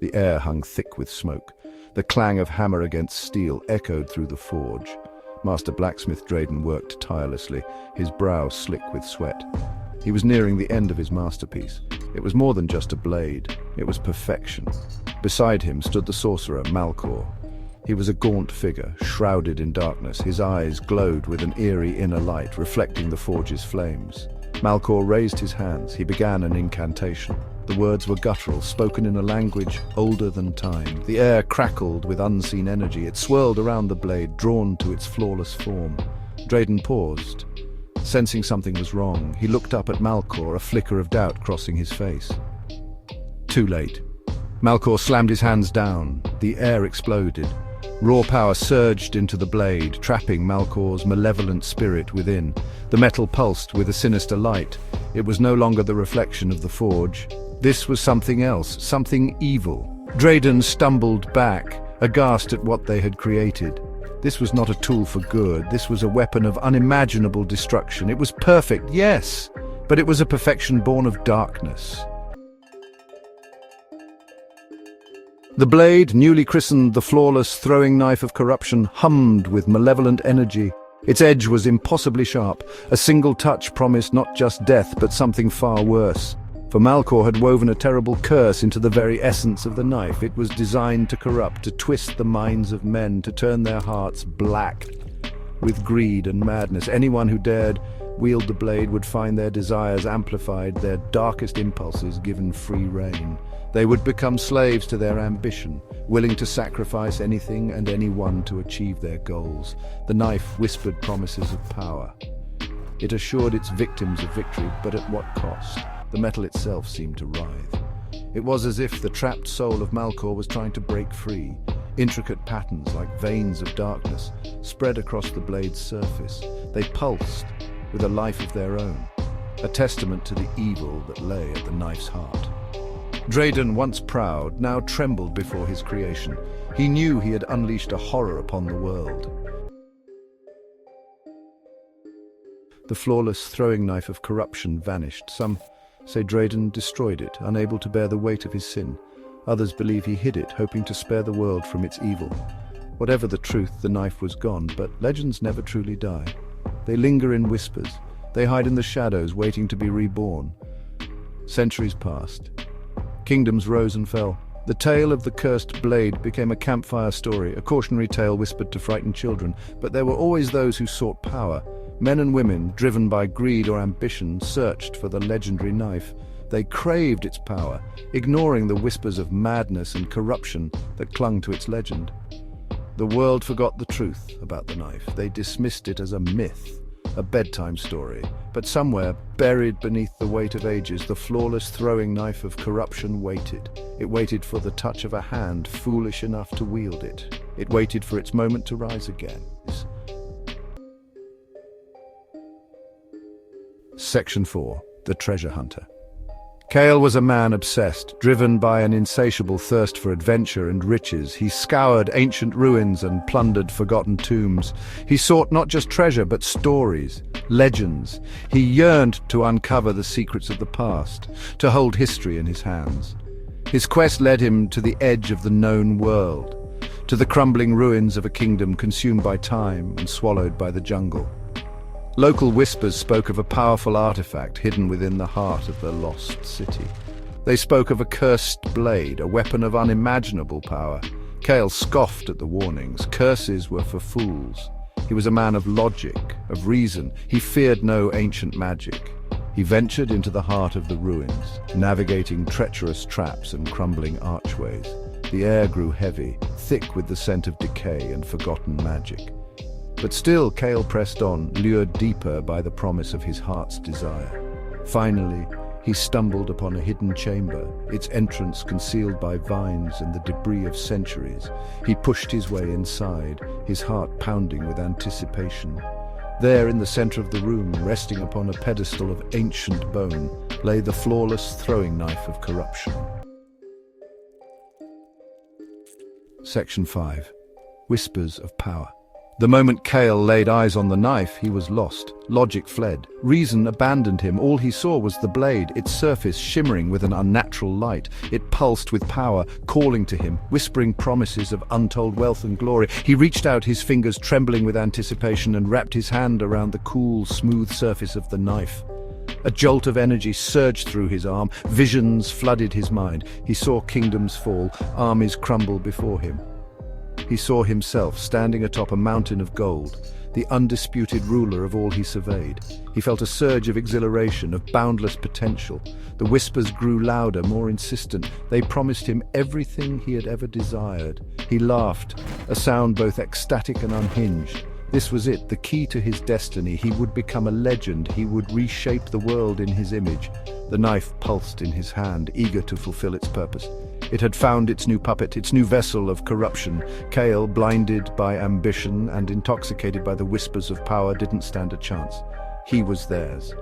The air hung thick with smoke. The clang of hammer against steel echoed through the forge. Master blacksmith Drayden worked tirelessly, his brow slick with sweat. He was nearing the end of his masterpiece. It was more than just a blade. It was perfection. Beside him stood the sorcerer, Malcor. He was a gaunt figure, shrouded in darkness. His eyes glowed with an eerie inner light, reflecting the forge's flames. Malcor raised his hands. He began an incantation. The words were guttural, spoken in a language older than time. The air crackled with unseen energy. It swirled around the blade, drawn to its flawless form. Drayden paused. Sensing something was wrong, he looked up at Malcor, a flicker of doubt crossing his face. Too late. Malcor slammed his hands down. The air exploded. Raw power surged into the blade, trapping Malcor's malevolent spirit within. The metal pulsed with a sinister light. It was no longer the reflection of the forge. This was something else, something evil. Drayden stumbled back, aghast at what they had created. This was not a tool for good. This was a weapon of unimaginable destruction. It was perfect, yes, but it was a perfection born of darkness. The blade, newly christened the flawless throwing knife of corruption, hummed with malevolent energy. Its edge was impossibly sharp. A single touch promised not just death, but something far worse. For Malcor had woven a terrible curse into the very essence of the knife. It was designed to corrupt, to twist the minds of men, to turn their hearts black with greed and madness. Anyone who dared wield the blade would find their desires amplified, their darkest impulses given free rein. They would become slaves to their ambition, willing to sacrifice anything and anyone to achieve their goals. The knife whispered promises of power. It assured its victims of victory, but at what cost? The metal itself seemed to writhe. It was as if the trapped soul of Malcor was trying to break free. Intricate patterns, like veins of darkness, spread across the blade's surface. They pulsed with a life of their own, a testament to the evil that lay at the knife's heart. Drayden, once proud, now trembled before his creation. He knew he had unleashed a horror upon the world. The flawless throwing knife of corruption vanished. Some say Drayden destroyed it, unable to bear the weight of his sin. Others believe he hid it, hoping to spare the world from its evil. Whatever the truth, the knife was gone, but legends never truly die. They linger in whispers. They hide in the shadows, waiting to be reborn. Centuries passed. Kingdoms rose and fell. The tale of the cursed blade became a campfire story, a cautionary tale whispered to frightened children. But there were always those who sought power. Men and women, driven by greed or ambition, searched for the legendary knife. They craved its power, ignoring the whispers of madness and corruption that clung to its legend. The world forgot the truth about the knife. They dismissed it as a myth, a bedtime story. But somewhere, buried beneath the weight of ages, the flawless throwing knife of corruption waited. It waited for the touch of a hand foolish enough to wield it. It waited for its moment to rise again. Section 4. The Treasure Hunter. Kael was a man obsessed, driven by an insatiable thirst for adventure and riches. He scoured ancient ruins and plundered forgotten tombs. He sought not just treasure, but stories, legends. He yearned to uncover the secrets of the past, to hold history in his hands. His quest led him to the edge of the known world, to the crumbling ruins of a kingdom consumed by time and swallowed by the jungle. Local whispers spoke of a powerful artifact hidden within the heart of the lost city. They spoke of a cursed blade, a weapon of unimaginable power. Kael scoffed at the warnings. Curses were for fools. He was a man of logic, of reason. He feared no ancient magic. He ventured into the heart of the ruins, navigating treacherous traps and crumbling archways. The air grew heavy, thick with the scent of decay and forgotten magic. But still, Kael pressed on, lured deeper by the promise of his heart's desire. Finally, he stumbled upon a hidden chamber, its entrance concealed by vines and the debris of centuries. He pushed his way inside, his heart pounding with anticipation. There, in the center of the room, resting upon a pedestal of ancient bone, lay the flawless throwing knife of corruption. Section 5. Whispers of Power. The moment Kael laid eyes on the knife, he was lost. Logic fled. Reason abandoned him. All he saw was the blade, its surface shimmering with an unnatural light. It pulsed with power, calling to him, whispering promises of untold wealth and glory. He reached out, his fingers trembling with anticipation, and wrapped his hand around the cool, smooth surface of the knife. A jolt of energy surged through his arm. Visions flooded his mind. He saw kingdoms fall, armies crumble before him. He saw himself standing atop a mountain of gold, the undisputed ruler of all he surveyed. He felt a surge of exhilaration, of boundless potential. The whispers grew louder, more insistent. They promised him everything he had ever desired. He laughed, a sound both ecstatic and unhinged. This was it, the key to his destiny. He would become a legend. He would reshape the world in his image. The knife pulsed in his hand, eager to fulfill its purpose. It had found its new puppet, its new vessel of corruption. Kael, blinded by ambition and intoxicated by the whispers of power, didn't stand a chance. He was theirs.